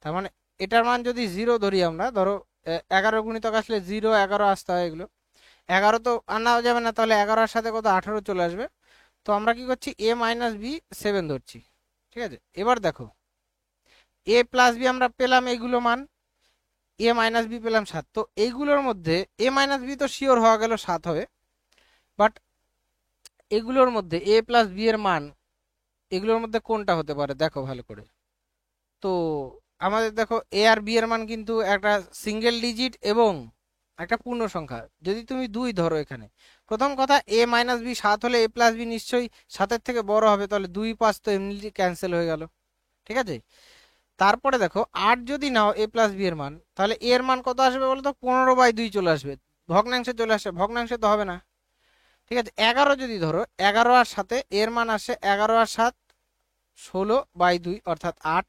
তার মানে এটার মান যদি 0 ধরি আমরা, ধরো 11 গুণিতক আসলে 0 11 আসতে হয়, এগুলো 11 তো আনা যাবে না, তাহলে 11-এর সাথে কত 18 চলে আসবে। তো আমরা কি করছি, এ মাইনাস বি 7 ধরছি। ঠিক আছে, এবার দেখো এ প্লাস বি আমরা পেলাম এইগুলো মান, এ মাইনাস বি পেলাম 7, তো এইগুলোর মধ্যে এ মাইনাস বি তো শিওর হওয়া গেল 7 হবে, বাট এগুলোর মধ্যে এ প্লাস বি এর মান, এগুলোর মধ্যে কোনটা হতে পারে দেখো ভালো করে। তো আমাদের দেখো এ আর বি এর মান কিন্তু একটা সিঙ্গেল ডিজিট এবং একটা পূর্ণ সংখ্যা। যদি তুমি 2 ধরো, এখানে প্রথম কথা এ মাইনাস বি 7 হলে এ প্লাস বি নিশ্চয়ই 7-এর থেকে বড় হবে, তাহলে 2 5 তো এমনি ক্যান্সেল হয়ে গেল। ঠিক আছে, তারপরে দেখো 8 যদি নাও এ প্লাস বি এর মান, তাহলে এর মান কত আসবে বলো তো? 15/2 চলে আসবে, ভগ্নাংশে চলে আসে, ভগ্নাংশে তো হবে না। ঠিক আছে, 11 যদি ধরো, 11 আর সাথে এর মান আসে 11 আর 7 16/2 অর্থাৎ 8,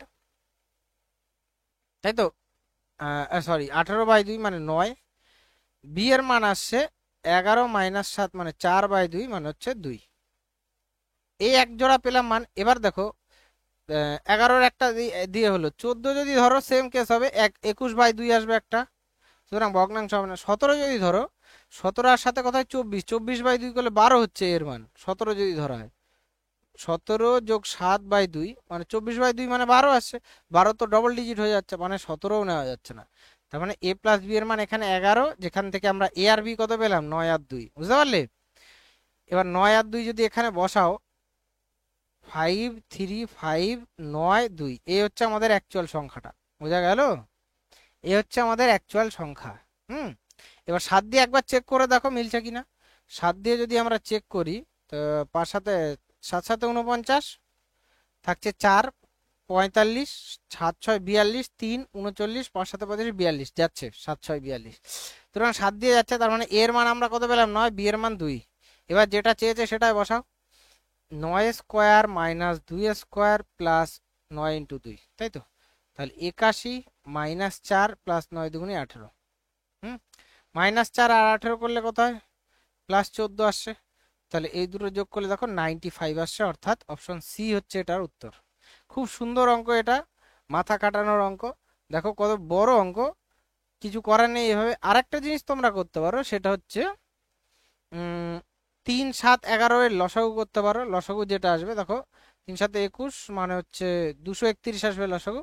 তাই তো? সরি 18/2 মানে 9। বি এর মান আসছে 11 মাইনাস 7 মানে 4/2 মানে হচ্ছে 2। এই এক জোড়া পেলাম মান। এবার দেখো 11-র একটা দিয়ে হলো 14, যদি ধরো সেম কেস হবে 21/2 আসবে একটা, সুতরাং ভগ্নাংশ হবে না। 17 যদি ধরো, 17 আর সাথে কোথায় 24, 24/2 করলে 12 হচ্ছে এর মান, 17 যদি ধরা হয়। 17 যোগ 7/2 মানে 24/2 মানে 12 আসছে, 12 তো ডবল ডিজিট হয়ে যাচ্ছে, মানে 17ও নেওয়া যাচ্ছে না। তার মানে এ প্লাস বি এর মান এখানে 11, যেখান থেকে আমরা এ আর বি কত পেলাম 9 আর 2, বুঝতে পারলে? এবার 9 আর 2 যদি এখানে বসাও, 5 3 5 9 2, এই হচ্ছে আমাদের অ্যাকচুয়াল সংখ্যাটা, বোঝা গেল? এই হচ্ছে আমাদের অ্যাকচুয়াল সংখ্যা। হুম, এবার 7 দিয়ে একবার চেক করে দেখো মিলছে কিনা। 7 দিয়ে যদি আমরা চেক করি, তো 5 সাথে 7 সাথে 49 থাকছে 4 45, 7 6 42, 3 39, 5 7 35 42 যাচ্ছে, 7 6 42, সুতরাং 7 দিয়ে যাচ্ছে, তার মানে এর মান আমরা কত পেলাম 9, বি এর মান 2। এবার যেটা চেয়েছে সেটাই বসাও, 9 square minus 2 square plus 9 into 2, তাই তো? তাহলে 81 মাইনাস 4 প্লাস 9 দুগুণে 18। হুম, -4 আর 18 করলে কত হয়? +14 আসছে। তাহলে এই দুটো যোগ করলে দেখো 95 আসছে, অর্থাৎ অপশন সি হচ্ছে এটার উত্তর। খুব সুন্দর অঙ্ক এটা, মাথা কাটানোর অঙ্ক। দেখো কত বড় অঙ্ক, কিছু করার নেই। এভাবে আরেকটা জিনিস তোমরা করতে পারো, সেটা হচ্ছে 3 7 11 এর লসাগু করতে পারো। লসাগু যেটা আসবে দেখো 3 7 21 মানে হচ্ছে 231 আসবে লসাগু।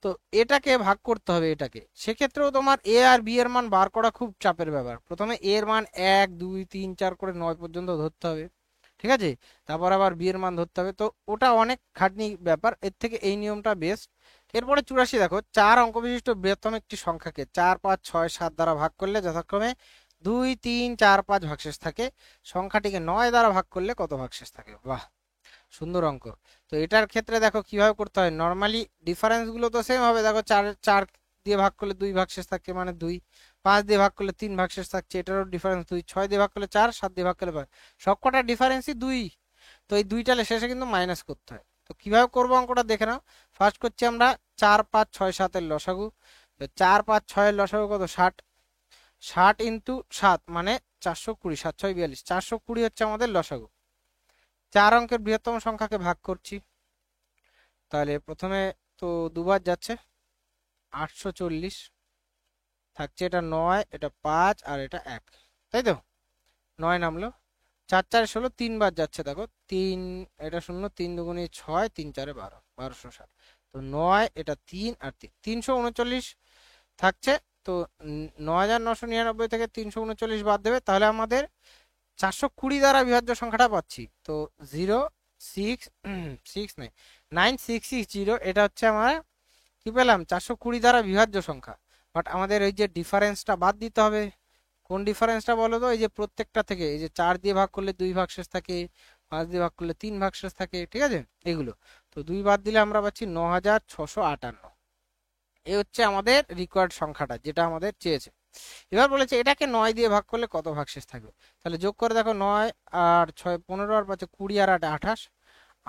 তো এটাকে ভাগ করতে হবে এটাকে, সেক্ষেত্রেও তোমার এ আর বি এর মান বার করা খুব চাপের ব্যাপার। প্রথমে এ এর মান 1 2 3 4 করে 9 পর্যন্ত ধরতে হবে, ঠিক আছে? তারপর আবার বি এর মান ধরতে হবে, তো ওটা অনেক খাটনি ব্যাপার। এর থেকে এই নিয়মটা বেস্ট। এরপরে 84 দেখো 4 অঙ্ক বিশিষ্ট বৃহত্তম একটি সংখ্যাকে 4 5 6 7 দ্বারা ভাগ করলে যথাক্রমে 2 3 4 5 ভাগশেষ থাকে, সংখ্যাটিকে 9 দ্বারা ভাগ করলে কত ভাগশেষ থাকে? বাহ, সুন্দর অঙ্ক। তো এটার ক্ষেত্রে দেখো কিভাবে করতে হয়। নর্মালি ডিফারেন্স গুলো তো সেম হবে। দেখো 4 4 দিয়ে ভাগ করলে 2 ভাগশেষ থাকে মানে 2, 5 দিয়ে ভাগ করলে 3 ভাগশেষ থাকছে, এটারও ডিফারেন্স 2, 6 দিয়ে ভাগ করলে 4, 7 দিয়ে ভাগ করলে 5, সবকটা ডিফারেন্সই 2। তো এই দুইটা শেষে কিন্তু মাইনাস করতে হয়। তো কিভাবে করবো অঙ্কটা দেখে নাও। ফার্স্ট করছি আমরা 4 5 6 7 এর লসাগু। তো 4 5 6 এর লসাগু কত? 60। 60 ইন্টু 7 মানে 420, 7 6 42, 420 হচ্ছে আমাদের লসাগু। 4 অঙ্কের বৃহত্তম সংখ্যাকে ভাগ করছি, তাহলে প্রথমে তো দুবার যাচ্ছে, 840 থাকছে, এটা 9, এটা 5 আর এটা 1, তাই তো? 9 নামলো, 4 4 16, 3 বার যাচ্ছে দেখো, 3 এটা 0, 3 দুগুণে 6, 3 4 12, 1260। তো 9, এটা 3 আর 3, 339 থাকছে। তো 9999 থেকে 339 বাদ দেবে, তাহলে আমাদের 420 দ্বারা বিভাজ্য সংখ্যাটা পাচ্ছি। তো 9660, এটা হচ্ছে আমার কি পেলাম? 420 দ্বারা বিভাজ্য সংখ্যা। বাট আমাদের এই যে ডিফারেন্সটা বাদ দিতে হবে। কোন ডিফারেন্সটা বলো তো? এই যে প্রত্যেকটা থেকে, এই যে 4 দিয়ে ভাগ করলে 2 ভাগশেষ থাকে, 5 দিয়ে ভাগ করলে 3 ভাগশেষ থাকে, ঠিক আছে? এগুলো তো 2 বাদ দিলে আমরা পাচ্ছি 9658। এই হচ্ছে আমাদের রিকোয়ার্ড সংখ্যাটা, যেটা আমাদের চেয়েছে। এবার বলেছে এটাকে 9 দিয়ে ভাগ করলে কত ভাগশেষ থাকবে। তাহলে যোগ করে দেখো, 9 আর 6 15 আর 5 20 আর 8 28।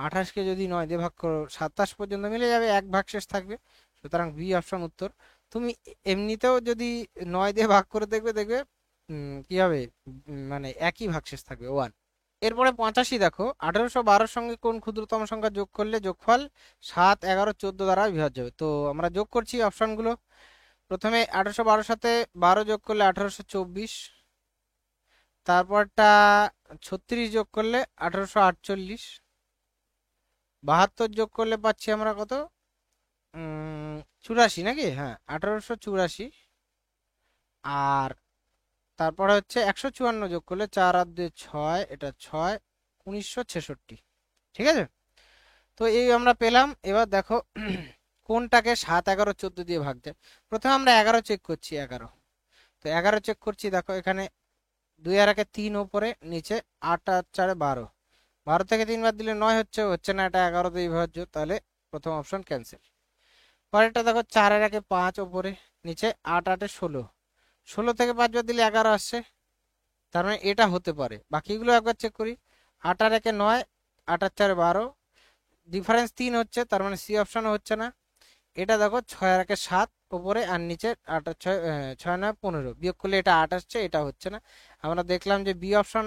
28কে যদি 9 দিয়ে ভাগ করো 27 পর্যন্ত মিলে যাবে, এক ভাগশেষ থাকবে। সুতরাং বি অপশন উত্তর। তুমি এমনিতেও যদি 9 দিয়ে ভাগ করে দেখবে, দেখবে কি হবে, মানে একই ভাগশেষ থাকবে, 1। এরপরে 85 দেখো, 1812 সঙ্গে কোন ক্ষুদ্রতম সংখ্যা যোগ করলে যোগফল 7 11 14 দ্বারা বিভাজ্য হবে। তো আমরা যোগ করছি অপশনগুলো। প্রথমে 1812 সাথে 12 যোগ করলে 1824, তারপরটা 36 যোগ করলে 1848, 72 যোগ করলে পাচ্ছি আমরা কত? 84 নাকি? হ্যাঁ, 1884। আর তারপরে হচ্ছে 154 যোগ করলে 4 আর 2 6, এটা 6, 1966, ঠিক আছে? তো এই আমরা পেলাম। এবার দেখো কোনটাকে 7 11 14 দিয়ে ভাগ যায়। প্রথমে আমরা 11 চেক করছি, 11। তো 11 চেক করছি, দেখো এখানে 2 আর 1 3 উপরে, নিচে 8 আর 4 12, 12 থেকে 3 বাদ দিলে 9 হচ্ছে, হচ্ছে না, এটা 11 দিয়ে বিভাজ্য, তাহলে প্রথম অপশন ক্যান্সেল। পরেরটা দেখো 4 আর 1 5 উপরে, নিচে 8 8 16, 16 থেকে 5 বাদ দিলে 11 আসছে, তার মানে এটা হতে পারে। বাকিগুলো একবার চেক করি। 8 আর 1 9, 8 আর 4 12, ডিফারেন্স 3 হচ্ছে, তার মানে সি অপশনও হচ্ছে না। এটা দেখো 6 আর 1 7 উপরে, আর নিচে 8 আর 6 6 9 15, বিয়োগ করলে এটা 8 আসছে, এটা হচ্ছে না। আমরা দেখলাম যে বি অপশন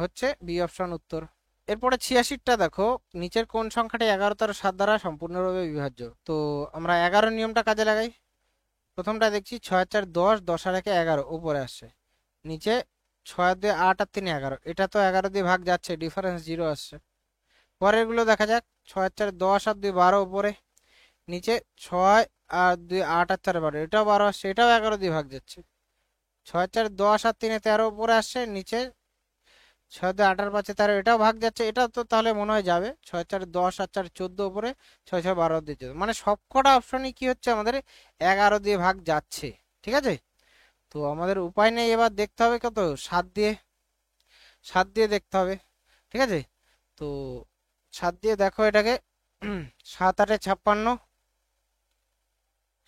হচ্ছে বি অপশন উত্তর। এরপরে 86টা দেখো, নিচের কোন সংখ্যাটি 11 তার 7 দ্বারা সম্পূর্ণরূপে বিভাজ্য। তো আমরা 11 নিয়মটা কাজে লাগাই। প্রথমটা দেখছি 6 4 10, 10 আর 1 11 উপরে আসছে, নিচে 6 2 8 আর 3 11, এটা তো 11 দিয়ে ভাগ যাচ্ছে, ডিফারেন্স 0 আসছে। পরের গুলো দেখা যাক। 6 4 10 আর 2 12 উপরে, নিচে 6 আর 2 8 আর 4 12, এটাও 12 আসছে, এটাও 11 দিয়ে ভাগ যাচ্ছে। 6 4 10 আর 3 13 উপরে আসছে, নিচে 6 2 8 আর 5 13, এটাও ভাগ যাচ্ছে, এটা তো তাহলে মনে হয় যাবে। 6 4 10 আর 4 14 উপরে, 6 6 12 দিয়ে যাবে, মানে সবকটা অপশনই কি হচ্ছে আমাদের 11 দিয়ে ভাগ যাচ্ছে, ঠিক আছে? তো আমাদের উপায় নেই, এবার দেখতে হবে কত, 7 দিয়ে, 7 দিয়ে দেখতে হবে, ঠিক আছে? তো 7 দিয়ে দেখো এটাকে, 7 8 56,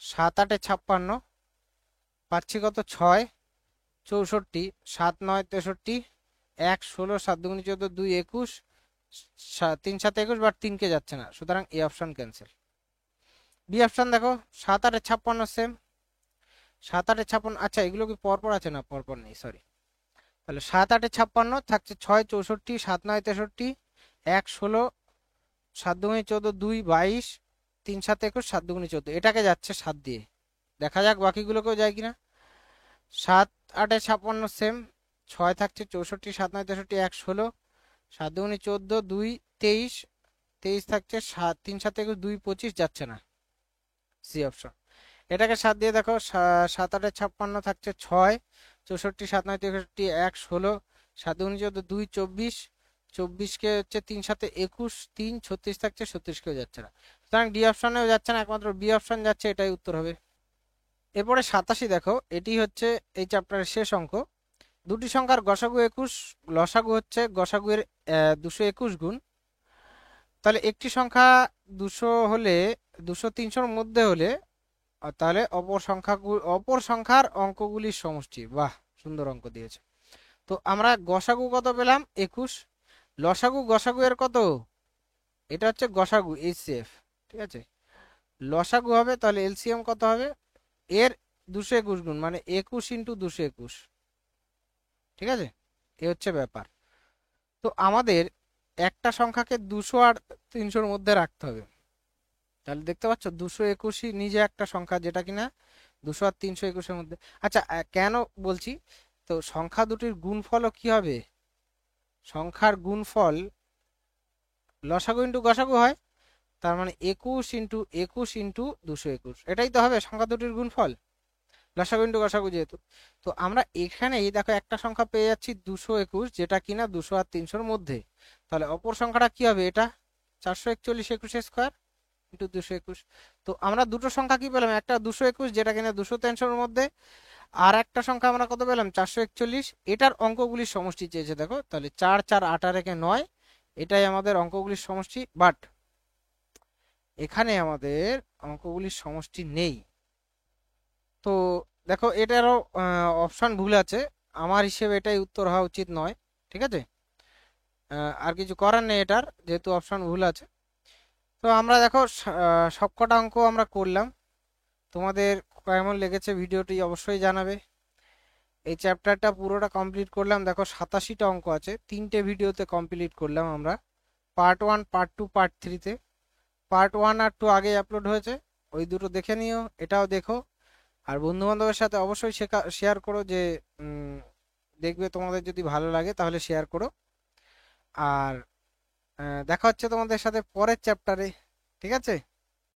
7 8 56 পাচ্ছি কত, 6 64, 7 9 63, 1 16, 7 2 14, 2 21, 3 7 21, বাট 3 কে যাচ্ছে না, সুতরাং এই অপশন ক্যান্সেল। বি অপশন দেখো, 7 8 56 সেম, 7 8 56, আচ্ছা এগুলো কি পরপর আছে? না, পরপর নেই, সরি। তাহলে 7 8 56 থাকছে 6 64 7 9 63 1 16 7 2 14 2 22 3 7 21 7 2 14 এটাকে যাচ্ছে 7 দিয়ে। দেখা যাক বাকিগুলোকেও যায় কিনা। 7 8 56 সেম, 6 থাকছে 64 7 9 63 1 16 7 2 14 2 23 23 থাকছে 7 3 7 21 2 25 যাচ্ছে না, সি অপশন। এটাকে 7 দিয়ে দেখো, 7 8 56 থাকছে 6 64 7 9 63 1 16 7 2 14 2 24 24 কে হচ্ছে 3 7 21 3 36 থাকছে 36 কেও যাচ্ছে না, সুতরাং ডি অপশনেও যাচ্ছে না, একমাত্র বি অপশন যাচ্ছে, এটাই উত্তর হবে। এরপরে 87 দেখো, এটি হচ্ছে এই চ্যাপ্টারের শেষ অঙ্ক। দুটি সংখ্যার গসাগু 21, লসাগু হচ্ছে গসাগু এর 221 গুণ। তাহলে একটি সংখ্যা 200 হলে 200 300-র মধ্যে হলে তাহলে অপর সংখ্যার অঙ্কগুলির সমষ্টি। বাহ, সুন্দর অঙ্ক দিয়েছে। তো আমরা গসাগু কত পেলাম 21, লসাগু গসাগু এর কত, এটা হচ্ছে গসাগু এইচসিএফ, ঠিক আছে। লসাগু হবে তাহলে এলসিএম কত হবে এর 221 গুণ, মানে 21 ইন্টু 221, ঠিক আছে, এ হচ্ছে ব্যাপার। তো আমাদের একটা সংখ্যাকে 200 আর 300-র মধ্যে রাখতে হবে। তাহলে দেখতে পাচ্ছ 221ই নিজে একটা সংখ্যা, যেটা কিনা 200 আর 321-এর মধ্যে। আচ্ছা, কেন বলছি, তো সংখ্যা দুটির গুণফলও কি হবে, সংখ্যার গুণফল লসাগু ইন্টু গসাগু হয়, তার মানে 21 ইন্টু 21 ইন্টু 221, এটাই তো হবে সংখ্যা দুটির গুণফল, লসাগু ইন্টু গসাগু যেহেতু। তো আমরা এখানেই দেখো একটা সংখ্যা পেয়ে যাচ্ছি 221, যেটা কিনা 200 আর 300-র মধ্যে। তাহলে অপর সংখ্যাটা কি হবে, এটা 441 21 স্কোয়ার ইন্টু 221। তো আমরা দুটো সংখ্যা কি পেলাম, একটা 221 যেটা কিনা 200 300-র মধ্যে, আর একটা সংখ্যা আমরা কত পেলাম 441, এটার অঙ্কগুলির সমষ্টি চেয়েছে দেখো। তাহলে 4 4 8 আর 1 9, এটাই আমাদের অঙ্কগুলির সমষ্টি। বাট এখানে আমাদের অঙ্কগুলির সমষ্টি নেই। তো দেখো এটারও অপশন ভুল আছে, আমার হিসেবে এটাই উত্তর হওয়া উচিত নয়, ঠিক আছে। আর কিছু করার নেই এটার, যেহেতু অপশন ভুল আছে। তো আমরা দেখো সবকটা অঙ্ক আমরা করলাম। তোমাদের কেমন লেগেছে ভিডিওটি অবশ্যই জানাবে। এই চ্যাপ্টারটা পুরোটা কমপ্লিট করলাম, দেখো 87টা অঙ্ক আছে, 3টে ভিডিওতে কমপ্লিট করলাম আমরা, পার্ট 1 পার্ট 2 পার্ট 3-তে। পার্ট 1 আর 2 আগে আপলোড হয়েছে, ওই দুটো দেখে নিও, এটাও দেখো। আর বন্ধু বান্ধবের সাথে অবশ্যই শেয়ার করো, যে দেখবে তোমাদের যদি ভালো লাগে তাহলে শেয়ার করো। আর দেখা হচ্ছে তোমাদের সাথে পরের চ্যাপ্টারে, ঠিক আছে।